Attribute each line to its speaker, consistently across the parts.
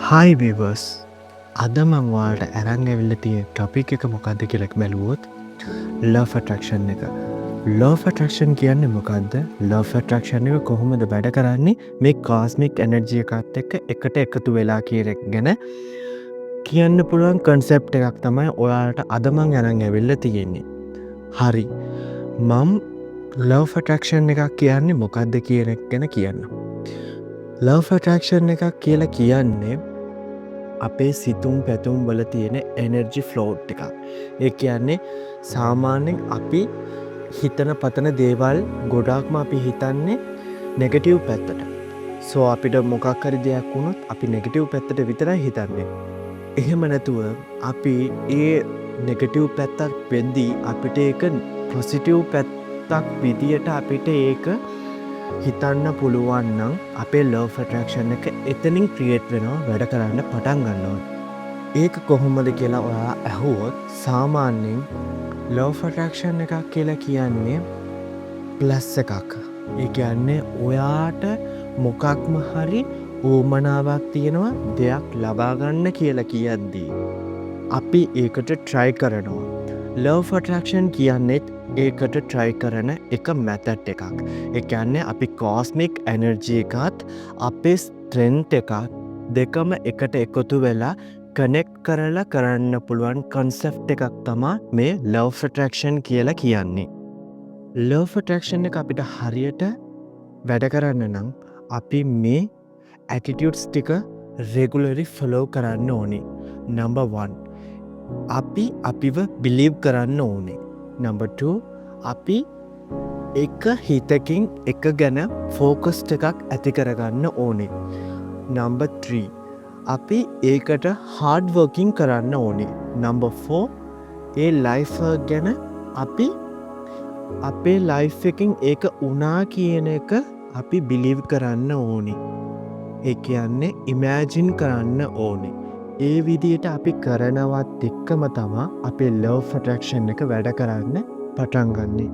Speaker 1: හයි වීවර්ස් අද මං ඔයාලට අරන් ඇවිල්ලා තියෙන ටොපික් එක මොකක්ද කියලා බැලුවොත් ලව් ඇට්‍රැක්ෂන් එක. ලව් ඇට්‍රැක්ෂන් කියන්නේ මොකක්ද? ලව් ඇට්‍රැක්ෂන් එක කොහොමද වැඩ කරන්නේ? මේ කාස්මික් එනර්ජි එකත් එක්ක එකට එකතු වෙලා කියන එක ගැන කියන්න පුළුවන් කන්සෙප්ට් එකක් තමයි ඔයාලට අද මං අරන් ඇවිල්ලා තියෙන්නේ. හරි. මම ලව් ඇට්‍රැක්ෂන් එකක් කියන්නේ මොකක්ද කියන එක ගැන කියන්නම්. ලව් ඇට්‍රැක්ෂන් එකක් කියලා කියන්නේ අපේ සිතුම් පැතුම් වල තියෙන එනර්ජි ෆ්ලෝට් එකක්. ඒ කියන්නේ සාමාන්‍යයෙන් අපි හිතන පතන දේවල් ගොඩාක්ම අපි හිතන්නේ නෙගටිව් පැත්තට. සෝ අපිට මොකක් හරි දෙයක් වුණොත් අපි නෙගටිව් පැත්තට විතරයි හිතන්නේ. එහෙම නැතුව අපි ඒ නෙගටිව් පැත්තක් වෙද්දී අපිට ඒක පොසිටිව් පැත්තක් විදියට අපිට ඒක හිතන්න පුළුවන් නම් අපේ ලව් ඇට්‍රැක්ෂන් එක එතනින් ක්‍රියේට් වෙනවා, වැඩ කරන්න පටන් ගන්නවා. ඒක කොහොමද කියලා ඔයා ඇහුවොත් සාමාන්‍යයෙන් ලව් ඇට්‍රැක්ෂන් එකක් කියලා කියන්නේ ප්ලස් එකක්. ඒ කියන්නේ ඔයාට මොකක්ම හරි උවමනාවක් තියෙනවා දෙයක් ලබා ගන්න කියලා කියද්දී අපි ඒකට try කරනවා. ලව් ඇට්‍රැක්ෂන් කියන්නේත් ඒකට try කරන එක method එකක්. ඒ කියන්නේ අපි cosmic energy එකත් අපේ strength එකක් දෙකම එකට එකතු වෙලා connect කරලා කරන්න පුළුවන් concept එකක් තමයි මේ love attraction කියලා කියන්නේ. love attraction එක අපිට හරියට වැඩ කරන්න නම් අපි මේ attitudes ටික regularly follow කරන්න ඕනේ. number 1 අපි අපිව believe කරන්න ඕනේ. number 2 අපි එක හිතකින් එක ගැන ෆෝකස් එකක් ඇති කරගන්න ඕනේ. number 3 අපි ඒකට hard working කරන්න ඕනේ. number 4 ඒ life ගැන අපි අපේ life එකකින් ඒක වුණා කියන එක අපි believe කරන්න ඕනේ. ඒ කියන්නේ imagine කරන්න ඕනේ. ඒ විදියට අපි කරනවත් එක්කම තමා අපේ love attraction එක වැඩ කරන්න පටන් ගන්නේ.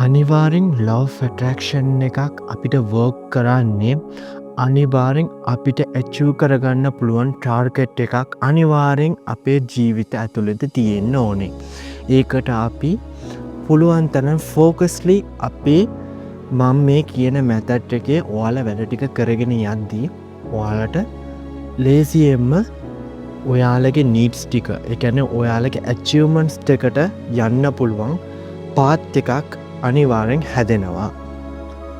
Speaker 1: අනිවාර්යෙන් love attraction එකක් අපිට work කරන්නේ අනිවාර්යෙන් අපිට achieve කරගන්න පුළුවන් target එකක් අනිවාර්යෙන් අපේ ජීවිත ඇතුළත තියෙන්න ඕනේ. ඒකට අපි පුළුවන් තරම් focusly අපේ මම මේ කියන method එකේ ඔයාලා වැඩ ටික කරගෙන යද්දී ඔයාලට ලේසියෙන්ම ඔයාලගේ needs ටික, ඒ කියන්නේ ඔයාලගේ achievements ටිකට යන්න පුළුවන් path එකක් අනිවාර්යෙන් හැදෙනවා.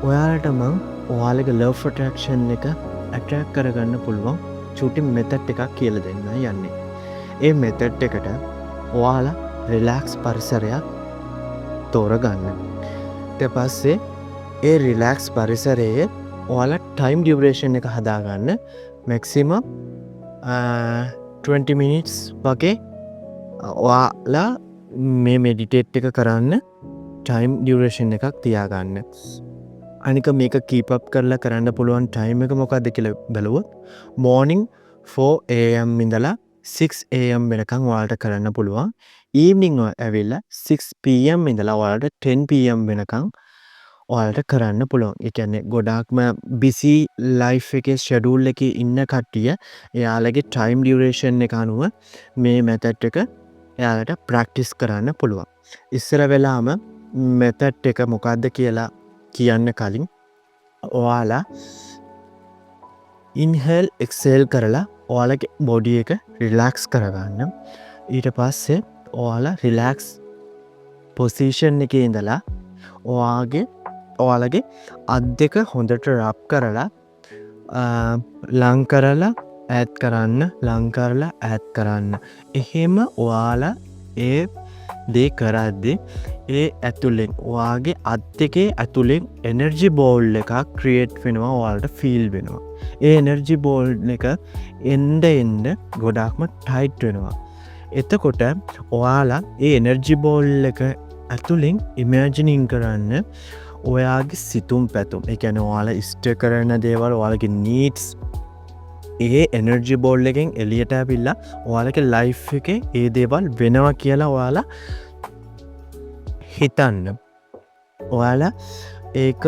Speaker 1: ඔයාලට මං ඔයාලගේ love attraction එක attract කරගන්න පුළුවන් චූටි method එකක් කියලා දෙන්න යන්නේ. ඒ method එකට ඔයාලා relax පරිසරයක් තෝරගන්න. ඊට පස්සේ ඒ relax පරිසරයේ ඔයාලා time duration එක හදාගන්න maximum 20 minutes වගේ ඔයාලා මේ මෙඩිටේට් එක කරන්න ටයිම් ඩියුරේෂන් එකක් තියාගන්න. අනික මේක කීප් අප් කරලා කරන්න පුළුවන් ටයිම් එක මොකක්ද කියලා බැලුවොත් morning 4 am ඉඳලා 6 am වෙනකන් ඔයාලට කරන්න පුළුවන්. evening ඇවිල්ලා 6 pm ඉඳලා ඔයාලට 10 pm වෙනකන් ඔයාලට කරන්න පුළුවන්. ඒ කියන්නේ ගොඩාක්ම busy life එකේ schedule එකේ ඉන්න කට්ටිය එයාලගේ time duration එක අනුව මේ method එක එයාලට practice කරන්න පුළුවන්. ඉස්සර වෙලාම method එක මොකක්ද කියලා කියන්න කලින් ඔයාලා inhale exhale කරලා ඔයාලගේ body එක relax කරගන්න. ඊට පස්සේ ඔයාලා relax position එකේ ඉඳලා ඔයාලගේ අත් දෙක හොඳට රබ් කරලා ලං කරලා ඈත් කරන්න, ලං කරලා ඈත් කරන්න. එහෙම ඔයාලා ඒ දේ කරද්දී ඒ ඇතුලෙන් ඔයාගේ අත් දෙකේ ඇතුලෙන් එනර්ජි බෝල් එකක් ක්‍රියේට් වෙනවා, ඔයාලට ෆීල් වෙනවා. ඒ එනර්ජි බෝල් එක එන්න ගොඩාක්ම ටයිට් වෙනවා. එතකොට ඔයාලා ඒ එනර්ජි බෝල් එක ඇතුලෙන් ඉමේජිනින් කරන්න ඔයාගේ සිතුම් පැතුම්, ඒ කියන්නේ ඔයාලා ඉෂ්ට කරන දේවල්, ඔයාලගේ needs ඒ එනර්ජි බෝල් එකෙන් එළියට ඇවිල්ලා ඔයාලගේ ලයිෆ් එකේ ඒ දේවල් වෙනවා කියලා ඔයාලා හිතන්න. ඔයාලා ඒක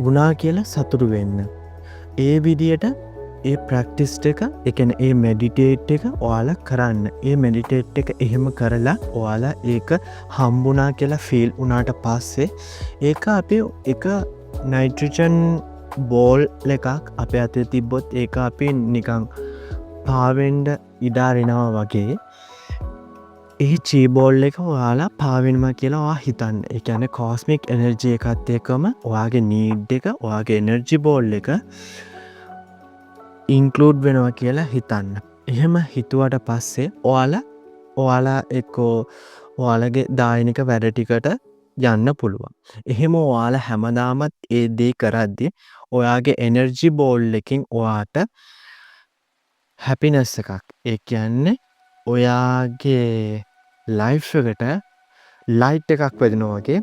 Speaker 1: වුණා කියලා සතුටු වෙන්න. ඒ විදියට ඒ ප්‍රැක්ටිස් එක එකන ඒ මෙඩිටේට් එක ඔයාලා කරන්න. ඒ මෙඩිටේට් එක එහෙම කරලා ඔයාලා ඒක හම්බුනා කියලා ෆීල් වුණාට පස්සේ ඒක අපි එක නයිට්‍රජන් බෝල් එකක් අපේ අතේ තිබ්බොත් ඒක අපි නිකං පාවෙන්ඩ ඉඩාරෙනවා වගේ ඒ චීබෝල් එක ඔයාලා පාවෙන්ම කියලා ඔයා හිතන්න. ඒ කියන්නේ කෝස්මික් එනර්ජි එකත් එක්කම ඔයාගේ නීඩ් එක ඔයාගේ එනර්ජි බෝල් එක ඉන්ක්ලූඩ් වෙනවා කියලා හිතන්න. එහෙම හිතුවට පස්සේ ඔයාලා එක්කෝ ඔයාලගේ දායනික වැඩ ටිකට යන්න පුළුවන්. එහෙම ඔයාලා හැමදාමත් ඒ දේ කරද්දී ඔයාගේ එනර්ජි බෝල් එකකින් ඔයාට හැපිනස් එකක්. ඒ කියන්නේ ඔයාගේ ලයිෆ් එකට ලයිට් එකක් වැදෙනවා වගේ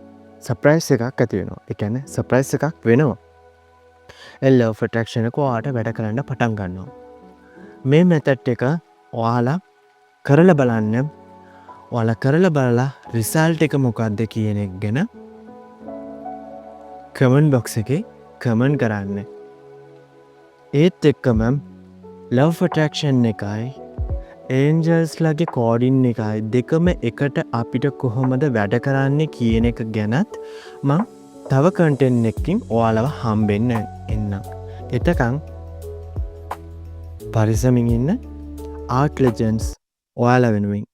Speaker 1: සර්ප්‍රයිස් එකක් ඇති වෙනවා. ඒ කියන්නේ සර්ප්‍රයිස් එකක් වෙනවා. ලව් ඔෆ් ඇට්‍රැක්ෂන් එක ඔයාට වැඩ කරන්න පටන් ගන්නවා. මේ මෙතඩ් එක ඔයාලා කරලා බලන්න. ඔයාලා කරලා බලලා රිසල්ට් එක මොකක්ද කියන එක ගැන කමෙන්ට් බොක්ස් එකේ කමෙන්ට් කරන්න. ඒත් එක්කම ලව් ඔෆ් ඇට්‍රැක්ෂන් එකයි ඒන්ජල්ස්ලාගේ කෝඩින් එකයි දෙකම එකට අපිට කොහොමද වැඩ කරන්නේ කියන එක ගැනත් මං තව කන්ටෙන්ට් එකකින් ඔයාලව හම්බෙන්න එන්නම්. එතකන් පරිස්සමින් ඉන්න ආර්ට් ලෙජන්ඩ්ස් ඔයාලා වෙනුවෙන්